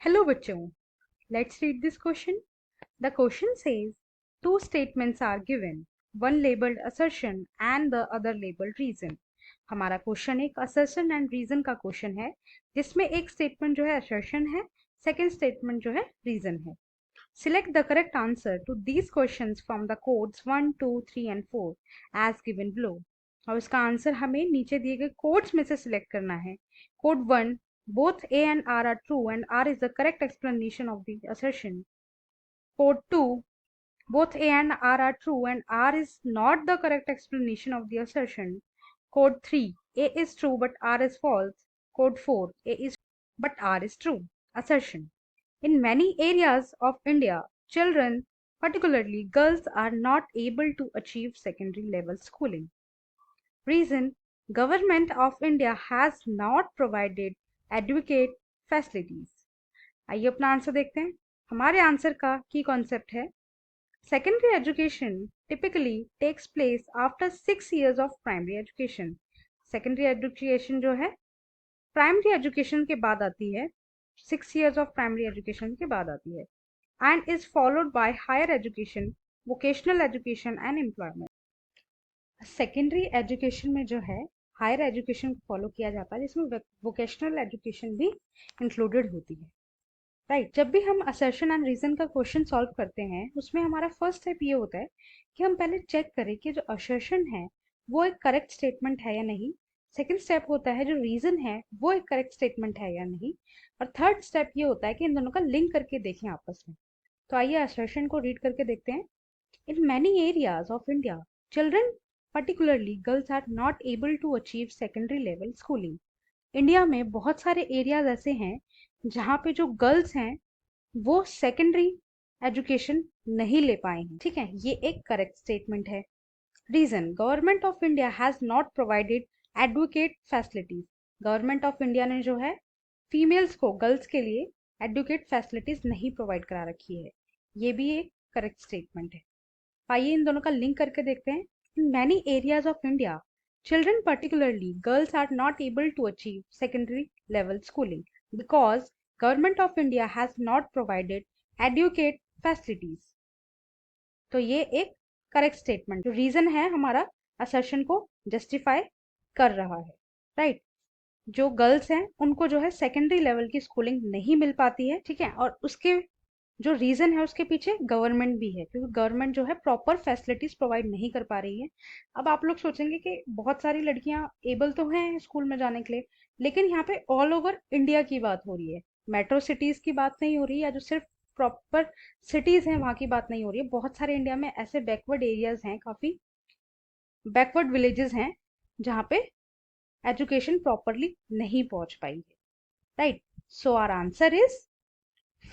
Hello बच्चों, let's read this question. The question says two statements are given, one labeled assertion and the other labeled reason. हमारा question एक assertion and reason का question है जिसमें एक statement जो है assertion है, सेकेंड स्टेटमेंट जो है reason है. Select the correct answer to these questions from the codes 1, 2, 3 and 4 as given below. और इसका आंसर हमें नीचे दिए गए कोड्स में से सिलेक्ट करना है. Code 1, both A and R are true and R is the correct explanation of the assertion. Code 2, both A and R are true and R is not the correct explanation of the assertion. Code 3, A is true but R is false. Code 4, A is but R is true. Assertion. In many areas of India, children, particularly girls, are not able to achieve secondary level schooling. Reason: Government of India has not provided adequate facilities. आइए अपना answer देखते हैं. हमारे answer का की concept है secondary education typically takes place after 6 years of primary education. Secondary education जो है प्राइमरी एजुकेशन के बाद आती है, 6 years ऑफ प्राइमरी एजुकेशन के बाद आती है, and is followed by higher education, vocational education and employment. Secondary education में जो है हायर एजुकेशन को फॉलो किया जाता है जिसमें वोकेशनल एजुकेशन भी इंक्लूडेड होती है. राइट. जब भी हम असर्शन एंड रीजन का क्वेश्चन सॉल्व करते हैं उसमें हमारा फर्स्ट स्टेप ये होता है कि हम पहले चेक करें कि जो असर्शन है वो एक करेक्ट स्टेटमेंट है या नहीं. सेकेंड स्टेप होता है जो रीजन है वो एक करेक्ट स्टेटमेंट है या नहीं. और थर्ड स्टेप ये होता है कि इन दोनों का लिंक करके देखें आपस में. तो आइए असर्शन को रीड करके देखते हैं. In many areas of India, children particularly girls are not able to achieve secondary level schooling. India में बहुत सारे एरियाज ऐसे हैं जहाँ पे जो गर्ल्स हैं वो सेकेंडरी एजुकेशन नहीं ले पाए हैं. ठीक है, ये एक करेक्ट स्टेटमेंट है. Reason: government of India has not provided advocate facilities. Government of India ने जो है फीमेल्स को, गर्ल्स के लिए एडवोकेट फैसिलिटीज नहीं प्रोवाइड करा रखी है. ये भी एक करेक्ट स्टेटमेंट है. आइए इन दोनों का लिंक करके देखते हैं. In many areas of India, children, particularly girls, are not able to achieve secondary level schooling because Government of India has not provided adequate facilities. तो ये एक करेक्ट स्टेटमेंट, जो रीजन है हमारा असर्शन को जस्टिफाई कर रहा है. राइट. जो गर्ल्स हैं उनको जो है सेकेंडरी लेवल की स्कूलिंग नहीं मिल पाती है. ठीक है, और उसके जो रीजन है उसके पीछे गवर्नमेंट भी है क्योंकि गवर्नमेंट जो है प्रॉपर फैसिलिटीज प्रोवाइड नहीं कर पा रही है. अब आप लोग सोचेंगे कि बहुत सारी लड़कियां एबल तो हैं स्कूल में जाने के लिए, लेकिन यहाँ पे ऑल ओवर इंडिया की बात हो रही है, मेट्रो सिटीज की बात नहीं हो रही है, या जो सिर्फ प्रॉपर सिटीज हैं वहां की बात नहीं हो रही है. बहुत सारे इंडिया में ऐसे बैकवर्ड एरियाज हैं, काफी बैकवर्ड विलेजेस हैं जहाँ पे एजुकेशन प्रॉपरली नहीं पहुंच पाई है. Right. So our answer is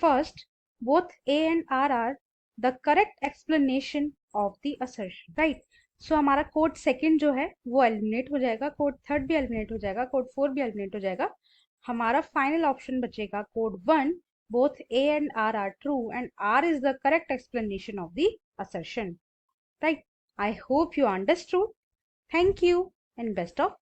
first, both A and R are the correct explanation of the assertion. Right. So हमारा कोड सेकंड जो है वो एलिमिनेट हो जाएगा, कोड थर्ड भी एलिमिनेट हो जाएगा, कोड फोर भी एलिमिनेट हो जाएगा. हमारा फाइनल ऑप्शन बचेगा code 1, both A and R are true and R is the correct explanation of the assertion. Right. I hope you understood. Thank you and best of